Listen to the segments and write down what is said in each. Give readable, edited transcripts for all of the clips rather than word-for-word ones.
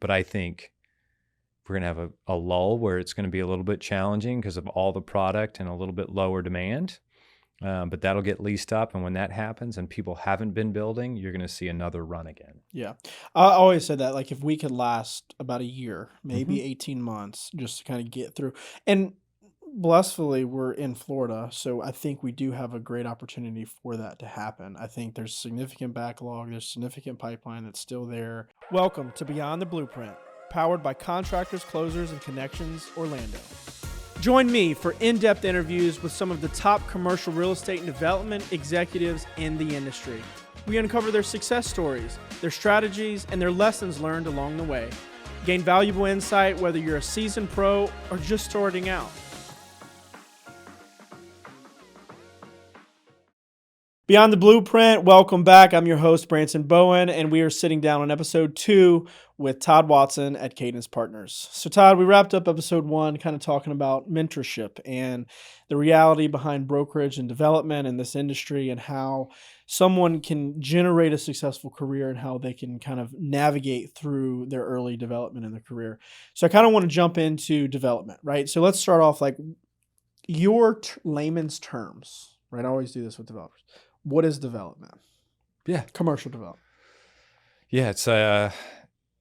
But I think we're going to have a lull where it's going to be a little bit challenging because of all the product and a little bit lower demand. But that'll get leased up. And when that happens and people haven't been building, you're going to see another run again. Yeah. I always said that, like, if we could last about a year, maybe Mm-hmm. 18 months, just to kind of get through. And blissfully, we're in Florida, so I think we do have a great opportunity for that to happen. I think there's significant backlog, there's significant pipeline that's still there. Welcome to Beyond the Blueprint, powered by Contractors, Closers, and Connections Orlando. Join me for in-depth interviews with some of the top commercial real estate and development executives in the industry. We uncover their success stories, their strategies, and their lessons learned along the way. Gain valuable insight whether you're a seasoned pro or just starting out. Beyond the Blueprint, welcome back. I'm your host, Branson Bowen, and we are sitting down on episode 2 with Todd Watson at Cadence Partners. So Todd, we wrapped up episode 1 kind of talking about mentorship and the reality behind brokerage and development in this industry and how someone can generate a successful career and how they can kind of navigate through their early development in their career. So I kind of want to jump into development, right? So let's start off like your layman's terms, right? I always do this with developers. What is development? Yeah. Commercial development. Yeah, it's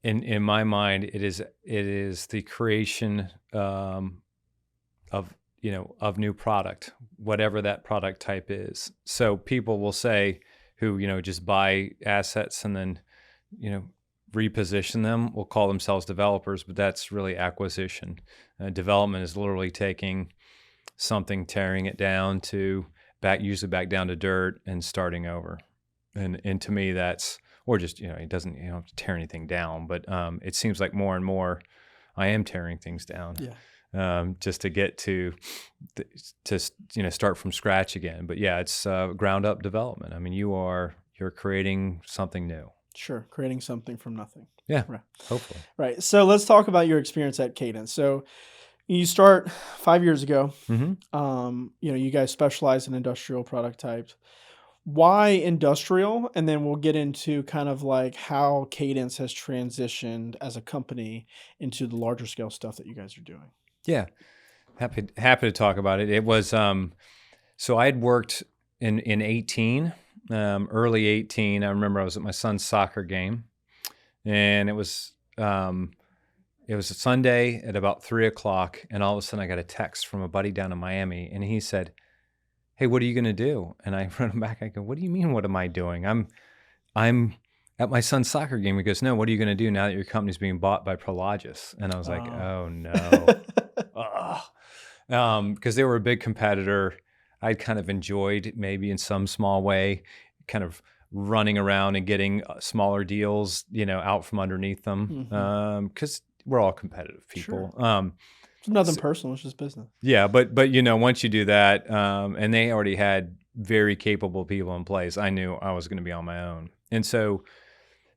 in my mind, it is the creation of new product, whatever that product type is. So people will say who just buy assets and then reposition them will call themselves developers, but that's really acquisition. Development is literally taking something, tearing it down to usually back down to dirt and starting over. And to me, that's, or just, it doesn't, have to tear anything down, but it seems like more and more I am tearing things down. Yeah. Just to get to start from scratch again. But yeah, it's ground up development. I mean, you're creating something new. Sure. Creating something from nothing. Yeah. Right. Hopefully. Right. So let's talk about your experience at Cadence. So you start 5 years ago. Mm-hmm. You guys specialize in industrial product types. Why industrial? And then we'll get into kind of like how Cadence has transitioned as a company into the larger scale stuff that you guys are doing. Yeah. Happy to talk about it. It was, so I had worked in 18, early 18. I remember I was at my son's soccer game and it was a Sunday at about 3:00, and all of a sudden I got a text from a buddy down in Miami, and he said, "Hey, what are you going to do?" And I wrote him back. I go, "What do you mean? What am I doing? I'm at my son's soccer game." He goes, "No, what are you going to do now that your company's being bought by Prologis?" And I was like, "Oh no," because they were a big competitor. I'd kind of enjoyed maybe in some small way, kind of running around and getting smaller deals, out from underneath them, because we're all competitive people. Sure. It's nothing personal. It's just business. Yeah. But once you do that, and they already had very capable people in place, I knew I was going to be on my own. And so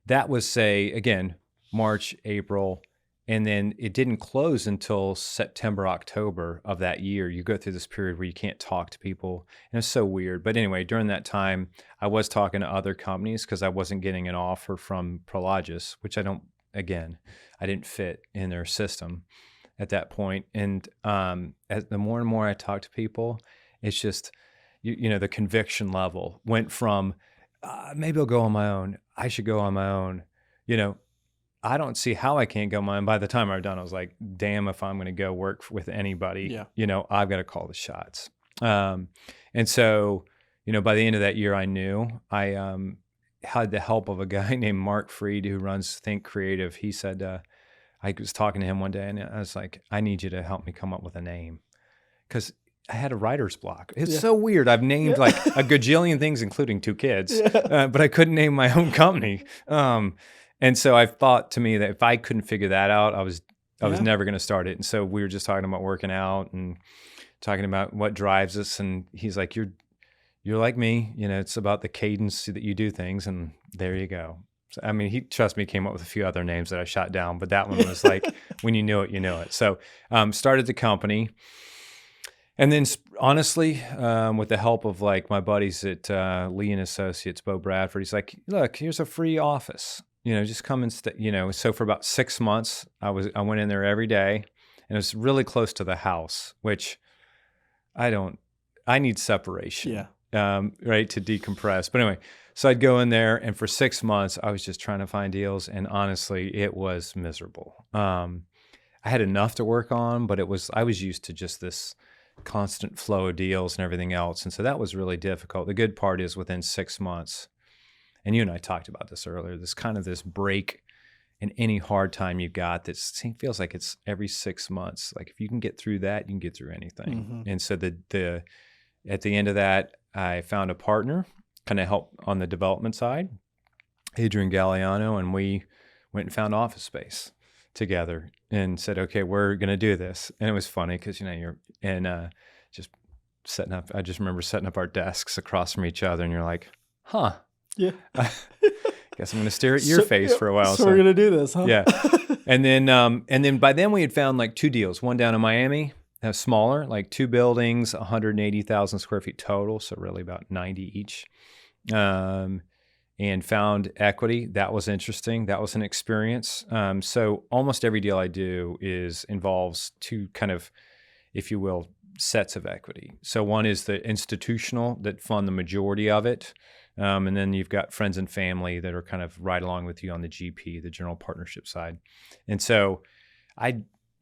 that was, say, again, March, April, and then it didn't close until September, October of that year. You go through this period where you can't talk to people, and it's so weird. But anyway, during that time, I was talking to other companies because I wasn't getting an offer from Prologis, which I didn't fit in their system at that point. And as the more and more I talk to people, it's just, the conviction level went from maybe I'll go on my own. I should go on my own. I don't see how I can't go on my own. By the time I was done, I was like, damn, if I'm going to go work with anybody, I've got to call the shots. And so, by the end of that year, I knew I had the help of a guy named Mark Freed who runs Think Creative. He said, I was talking to him one day and I was like, I need you to help me come up with a name. Because I had a writer's block. It's so weird. I've named like a gajillion things, including 2 kids, but I couldn't name my own company. And so I thought to me that if I couldn't figure that out, I was never going to start it. And so we were just talking about working out and talking about what drives us. And he's like, you're like me, it's about the cadence that you do things. And there you go. So, I mean, he, trust me, came up with a few other names that I shot down, but that one was like, when you knew it, you know it. So started the company. And then honestly, with the help of like my buddies at Lee and Associates, Bo Bradford, he's like, look, here's a free office. just come and stay, So for about 6 months, I went in there every day, and it was really close to the house, which I need separation, right, to decompress. But anyway, so I'd go in there, and for 6 months, I was just trying to find deals, and honestly, it was miserable. I had enough to work on, but I was used to just this constant flow of deals and everything else, and so that was really difficult. The good part is within 6 months, and you and I talked about this earlier, this break in any hard time you've got that feels like it's every 6 months. Like if you can get through that, you can get through anything. And so at the end of that, I found a partner, kind of help on the development side, Adrian Galliano, and we went and found office space together and said, okay, we're going to do this. And it was funny because, just setting up, I just remember setting up our desks across from each other, and you're like, huh. Yeah. Guess I'm going to stare at your face for a while. So we're going to do this, huh? Yeah. And then by then we had found like 2 deals, one down in Miami, smaller, like 2 buildings, 180,000 square feet total. So really about 90 each. And found equity. That was interesting. That was an experience. So almost every deal I do involves 2 kind of, if you will, sets of equity. So one is the institutional that fund the majority of it. And then you've got friends and family that are kind of right along with you on the GP, the general partnership side. And so I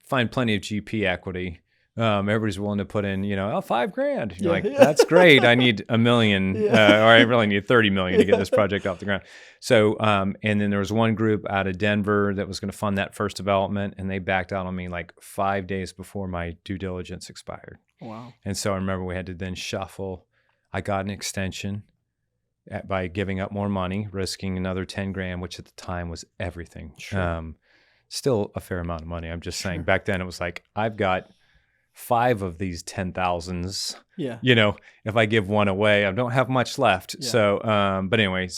find plenty of GP equity. Everybody's willing to put in, $5,000. You're like, that's great. I need $1 million, or I really need 30 million to get this project off the ground. So, and then there was one group out of Denver that was going to fund that first development, and they backed out on me like 5 days before my due diligence expired. Wow. And so I remember we had to then shuffle. I got an extension by giving up more money, risking another 10 grand, which at the time was everything. Sure. Still a fair amount of money. I'm just saying back then it was like, I've got 5 of these 10,000s. Yeah. If I give one away, I don't have much left. Yeah. So, but anyway,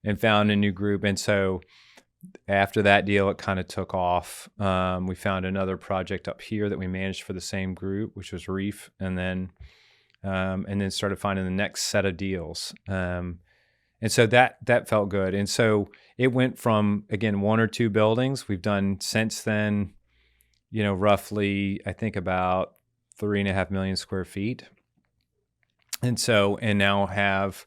and found a new group. And so after that deal, it kind of took off. We found another project up here that we managed for the same group, which was Reef. And then started finding the next set of deals. And so that felt good. And so it went from, again, 1 or 2 buildings. We've done since then, roughly, I think about 3.5 million square feet. And now have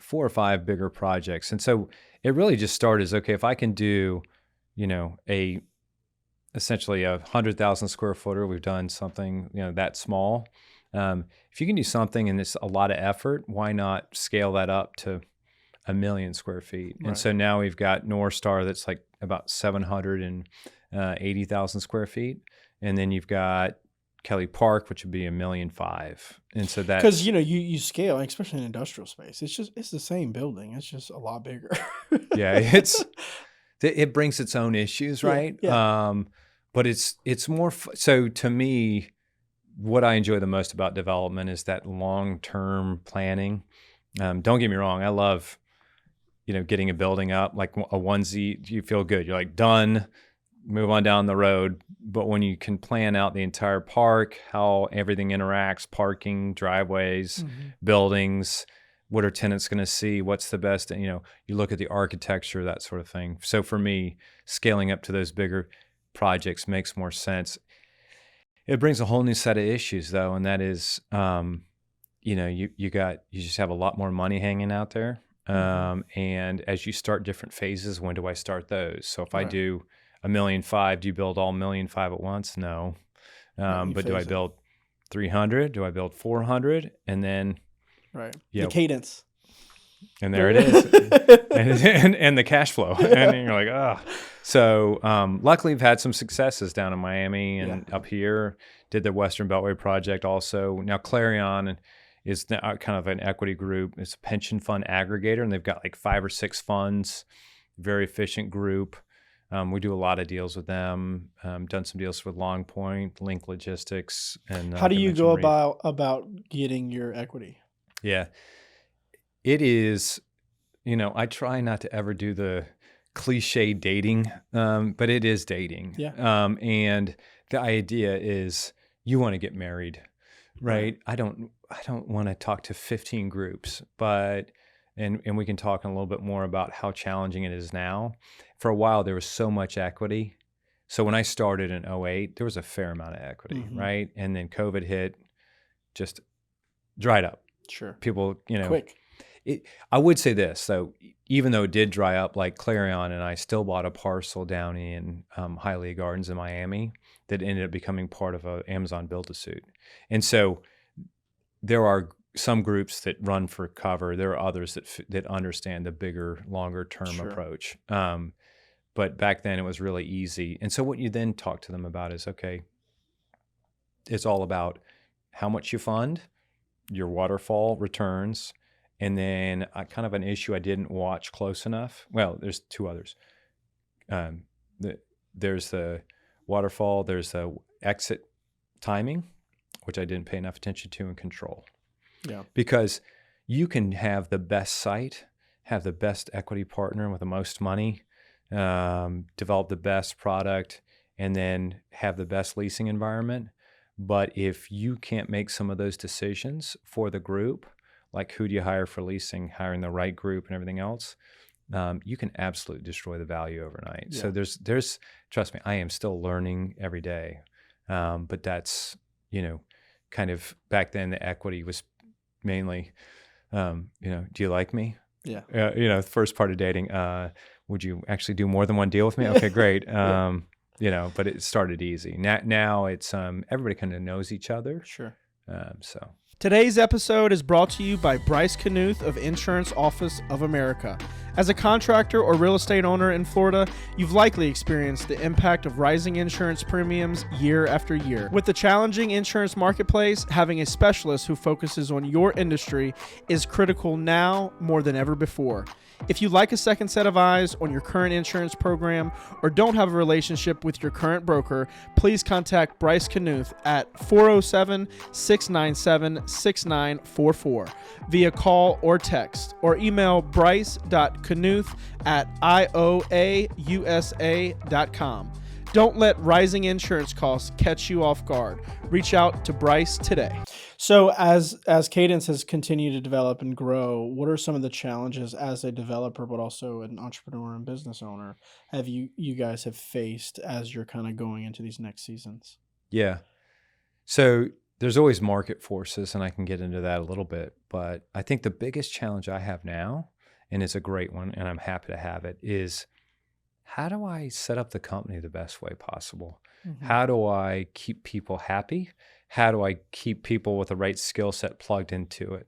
4 or 5 bigger projects. And so it really just started as, okay, if I can do, essentially a 100,000 square footer, we've done something, that small. If you can do something and it's a lot of effort, why not scale that up to 1 million square feet? Right. And so now we've got North Star that's like about 780,000 square feet. And then you've got Kelly Park, which would be 1.5 million. And so that, because you scale, especially in industrial space, it's the same building. It's just a lot bigger. Yeah, it brings its own issues, right? Yeah. But it's more, so to me, what I enjoy the most about development is that long-term planning. Don't get me wrong. I love, getting a building up, like a onesie, you feel good. You're like, done, move on down the road. But when you can plan out the entire park, how everything interacts, parking, driveways, buildings, what are tenants going to see? What's the best? You look at the architecture, that sort of thing. So for me, scaling up to those bigger projects makes more sense. It brings a whole new set of issues, though, and that is, you just have a lot more money hanging out there, and as you start different phases, when do I start those? So if I do 1.5 million, do you build all 1.5 million at once? No, but do I build 300? Do I build 400? And then the cadence. And there it is, and the cash flow, and you're like, oh. So luckily, we've had some successes down in Miami and up here. Did the Western Beltway project also. Now Clarion is kind of an equity group. It's a pension fund aggregator, and they've got like 5 or 6 funds. Very efficient group. We do a lot of deals with them. Done some deals with Long Point, Link Logistics, and how do you go about getting your equity? Yeah. It is, I try not to ever do the cliche dating, but it is dating. Yeah. And the idea is you want to get married, right? I don't want to talk to 15 groups, but and we can talk a little bit more about how challenging it is now. For a while, there was so much equity. So when I started in '08, there was a fair amount of equity, Mm-hmm. right? And then COVID hit, just dried up. Sure. People, Quick. I would say this, though, even though it did dry up, like Clarion and I still bought a parcel down in Hialeah Gardens in Miami that ended up becoming part of a Amazon build-to-suit. And so there are some groups that run for cover. There are others that understand the bigger, longer-term Sure. approach. But back then it was really easy. And so what you then talk to them about is, okay, it's all about how much you fund, your waterfall returns, and then kind of an issue I didn't watch close enough. Well, there's two others. There's the waterfall, there's the exit timing, which I didn't pay enough attention to, and control. Yeah. Because you can have the best site, have the best equity partner with the most money, develop the best product, and then have the best leasing environment. But if you can't make some of those decisions for the group, like who do you hire for leasing, hiring the right group and everything else, you can absolutely destroy the value overnight. Yeah. So there's, trust me, I am still learning every day. But that's, kind of back then the equity was mainly, do you like me? Yeah. The first part of dating, would you actually do more than one deal with me? Okay, great. Yeah. But it started easy. Now it's everybody kind of knows each other. Sure. So Today's episode is brought to you by Bryce Knuth of Insurance Office of America. As a contractor or real estate owner in Florida, you've likely experienced the impact of rising insurance premiums year after year. With the challenging insurance marketplace, having a specialist who focuses on your industry is critical now more than ever before. If you'd like a second set of eyes on your current insurance program or don't have a relationship with your current broker, please contact Bryce Knuth at 407-697-6944 via call or text, or email bryce.knuth@ioausa.com. Don't let rising insurance costs catch you off guard. Reach out to Bryce today. So as Cadence has continued to develop and grow, what are some of the challenges as a developer, but also an entrepreneur and business owner, have you guys have faced as you're kind of going into these next seasons? yeah. So there's always market forces, and I can get into that a little bit. But I think the biggest challenge I have now, and it's a great one, and I'm happy to have it, is how do I set up the company the best way possible? Mm-hmm. How do I keep people happy? How do I keep people with the right skill set plugged into it?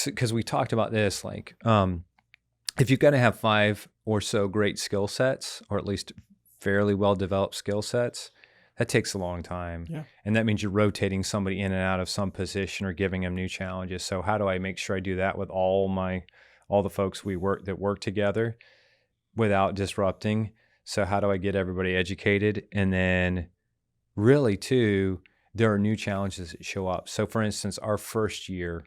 Because we talked about this, like if you're going to have 5 or so great skill sets, or at least fairly well-developed skill sets, that takes a long time. Yeah. And that means you're rotating somebody in and out of some position or giving them new challenges. So how do I make sure I do that with all the folks that work together without disrupting? So how do I get everybody educated? And then really too, there are new challenges that show up. So for instance, our first year,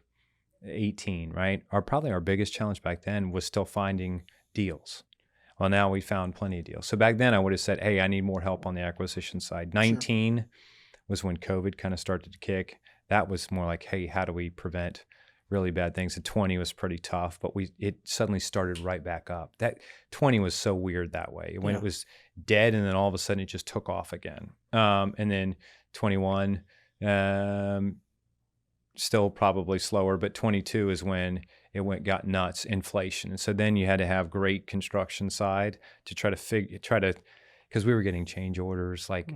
18, right? Probably our biggest challenge back then was still finding deals. Well, now we found plenty of deals. So back then I would have said, hey, I need more help on the acquisition side. 19 was when COVID kind of started to kick. That was more like, hey, how do we prevent really bad things? And 20 was pretty tough, but it suddenly started right back up. That 20 was so weird that way. When it was dead, and then all of a sudden it just took off again. And then 21, still probably slower, but 22 is when it got nuts, inflation. And so then you had to have great construction side to try to, because we were getting change orders like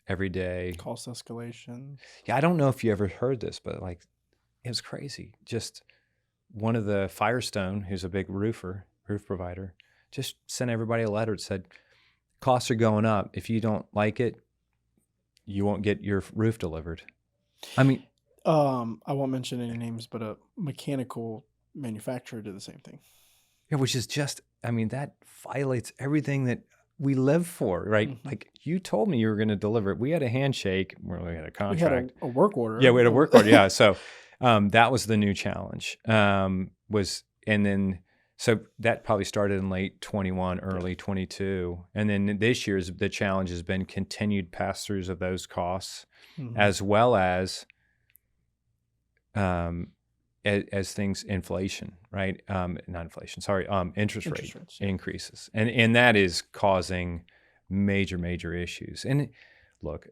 every day. Cost escalation. Yeah, I don't know if you ever heard this, but like it was crazy. Just one of the Firestone, who's a big roof provider, just sent everybody a letter that said, costs are going up. If you don't like it, you won't get your roof delivered. I mean, I won't mention any names, but a mechanical manufacturer did the same thing. Yeah, which is just, I mean, that violates everything that we live for, right? Mm-hmm. Like you told me you were going to deliver it. We had a handshake. We had a contract. We had a work order. Yeah, we had a work order. Yeah. So that was the new challenge. So that probably started in late 21, early 22. And then this year's, the challenge has been continued pass-throughs of those costs, as well as as things inflation, right? Not inflation, sorry, interest rate Interest rates. Yeah. increases, and that is causing major issues. And look,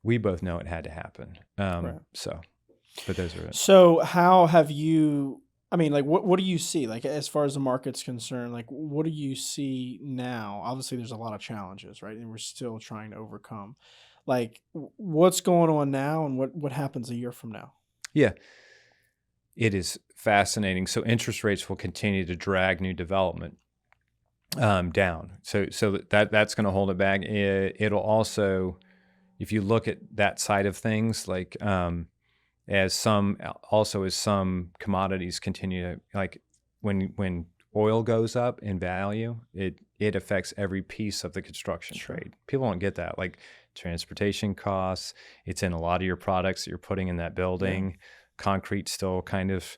we both know it had to happen. Right. So, but those are it. So how have you? I mean, like, what do you see? Like, as far as the market's concerned, like, what do you see now? Obviously, there's a lot of challenges, right? And we're still trying to overcome. Like, what's going on now, and what happens a year from now? Yeah, it is fascinating. So interest rates will continue to drag new development down. So that's going to hold it back. It'll also, if you look at that side of things, like as some commodities continue to, like when oil goes up in value, it affects every piece of the construction Sure. trade. People don't get that, like transportation costs. It's in a lot of your products that you're putting in that building. Concrete still kind of,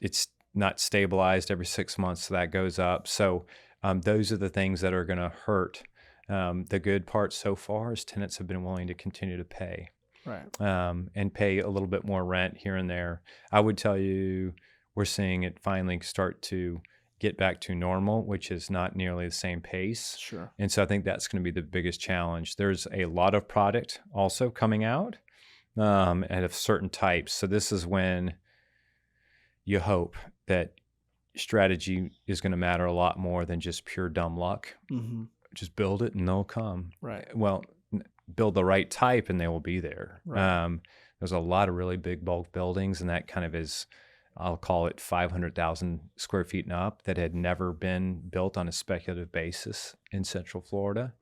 it's not stabilized every 6 months, so that goes up. So those are the things that are going to hurt. The good part so far is tenants have been willing to continue to pay. Right. And pay a little bit more rent here and there. I would tell you we're seeing it finally start to get back to normal, which is not nearly the same pace. Sure. And so I think that's going to be the biggest challenge. There's a lot of product also coming out and of certain types. So this is when you hope that strategy is going to matter a lot more than just pure dumb luck. Mm-hmm. Just build it and they'll come. Right. Well, build the right type and they will be there. Right. There's a lot of really big bulk buildings, and that kind of is, I'll call it 500,000 square feet and up, that had never been built on a speculative basis in Central Florida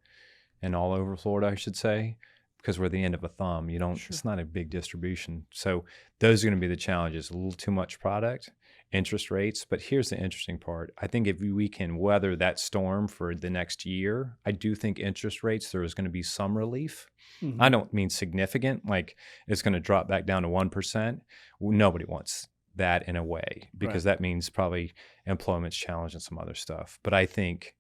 and all over Florida, I should say, because we're the end of a thumb. You don't, Sure. It's not a big distribution. So those are going to be the challenges, a little too much product, interest rates. But here's the interesting part. I think if we can weather that storm for the next year, I do think interest rates, there is going to be some relief. Mm-hmm. I don't mean significant, like it's going to drop back down to 1%. Nobody wants that in a way, because that means probably employment's challenged and some other stuff. But I think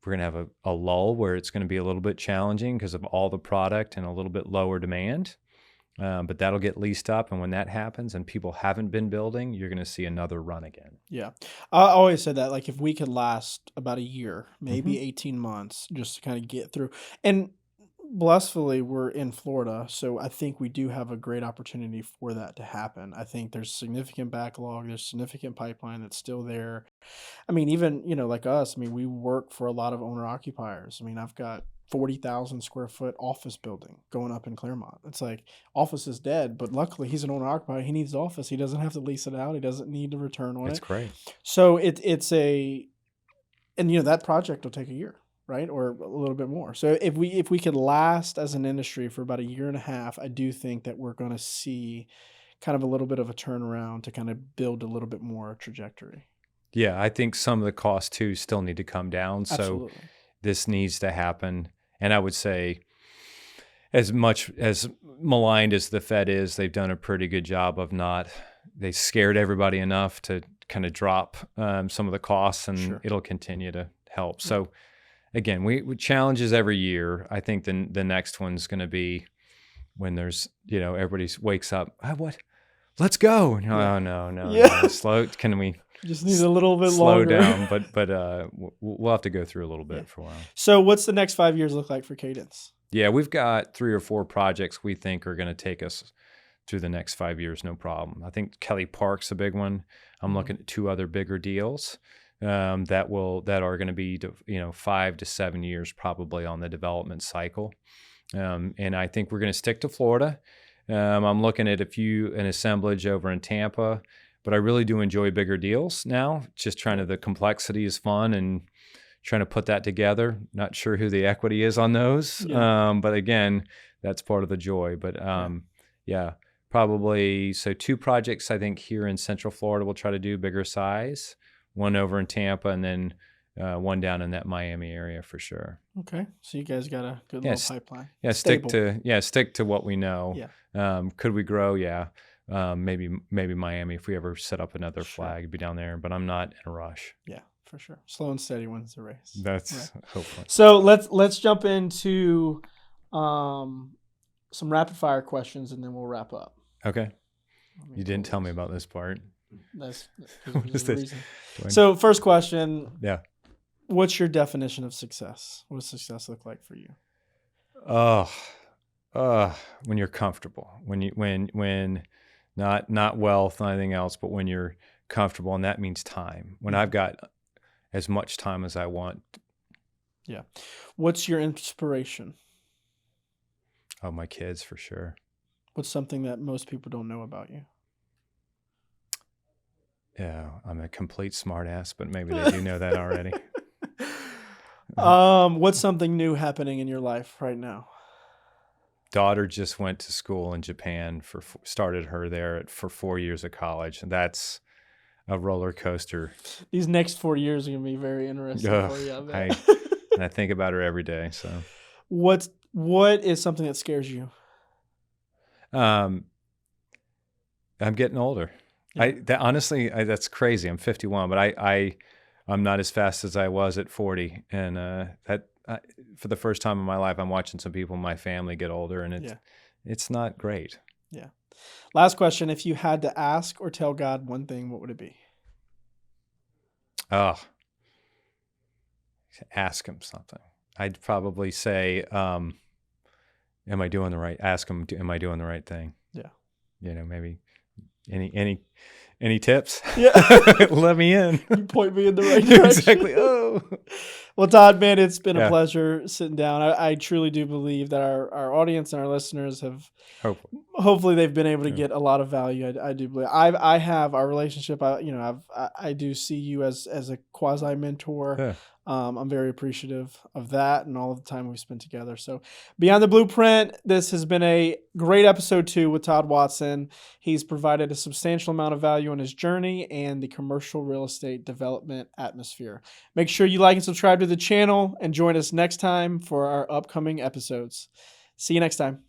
we're going to have a lull where it's going to be a little bit challenging because of all the product and a little bit lower demand. But that'll get leased up. And when that happens and people haven't been building, you're going to see another run again. Yeah. I always said that, like, if we could last about a year, maybe 18 months, just to kind of get through. And blissfully, we're in Florida, so I think we do have a great opportunity for that to happen. I think there's significant backlog, there's significant pipeline that's still there. I mean, even, like us, I mean, we work for a lot of owner occupiers. I mean, I've got 40,000 square foot office building going up in Claremont. It's like, office is dead, but luckily he's an owner occupier. He needs office. He doesn't have to lease it out. He doesn't need to return on That's it. great. So and that project will take a year, right? Or a little bit more. So if we could last as an industry for about a year and a half, I do think that we're going to see kind of a little bit of a turnaround to kind of build a little bit more trajectory. Yeah, I think some of the costs too still need to come down. Absolutely. So this needs to happen. And I would say, as much as maligned as the Fed is, they've done a pretty good job of they scared everybody enough to kind of drop some of the costs, and Sure. it'll continue to help. So again, we challenges every year. I think the next one's going to be when there's, everybody wakes up, what? Let's go. Oh, no. Yeah. Slow. Can we Just need a little bit slow longer. down? But we'll have to go through a little bit for a while. So what's the next 5 years look like for Cadence? Yeah, we've got 3 or 4 projects we think are going to take us through the next 5 years, no problem. I think Kelly Park's a big one. I'm looking at 2 other bigger deals that are going to be 5 to 7 years probably on the development cycle. And I think we're going to stick to Florida. I'm looking at an assemblage over in Tampa, but I really do enjoy bigger deals now. Just the complexity is fun, and trying to put that together. Not sure who the equity is on those. Yeah. But again, that's part of the joy. But yeah, probably. So 2 projects, I think, here in Central Florida we'll try to do bigger size. One over in Tampa, and then one down in that Miami area for sure. Okay. So you guys got a good little pipeline. Yeah, Stable. stick to what we know. Yeah. Could we grow? Yeah. Maybe Miami, if we ever set up another Sure. flag, be down there, but I'm not in a rush. Yeah, for sure. Slow and steady wins the race. That's hopefully. So let's jump into some rapid fire questions, and then we'll wrap up. Okay. Let me You didn't pull tell me this. about this part. That's What because is there's a this? reason. Do I- So, first question: yeah. what's your definition of success? What does success look like for you? Oh, when you're comfortable, when not wealth, not anything else, but when you're comfortable, and that means time. When I've got as much time as I want. Yeah. What's your inspiration? Oh, my kids for sure. What's something that most people don't know about you? Yeah, I'm a complete smartass, but maybe they do know that already. What's something new happening in your life right now? Daughter just went to school in Japan started her there for 4 years of college, and that's a roller coaster. These next 4 years are gonna be very interesting Ugh, for you, I I bet. and I think about her every day. So, What is something that scares you? um, I'm getting older. Yeah. Honestly, that's crazy. I'm 51, but I'm not as fast as I was at 40, and for the first time in my life, I'm watching some people in my family get older, and Yeah. it's not great. Yeah. Last question: if you had to ask or tell God one thing, what would it be? Oh, ask him something. I'd probably say, am I doing the right? Ask him, am I doing the right thing? Yeah. Maybe any tips? Yeah. Let me in. You point me in the right direction. Exactly. Oh. Well, Todd, man, it's been a Yeah. pleasure sitting down. I truly do believe that our audience and our listeners have Hopefully. they've been able to Yeah. get a lot of value. I do believe I have our relationship. I do see you as a quasi mentor. Yeah. I'm very appreciative of that and all of the time we've spent together. So, Beyond the Blueprint, this has been a great episode 2 with Todd Watson. He's provided a substantial amount of value on his journey and the commercial real estate development atmosphere. Make sure you like and subscribe to the channel and join us next time for our upcoming episodes. See you next time.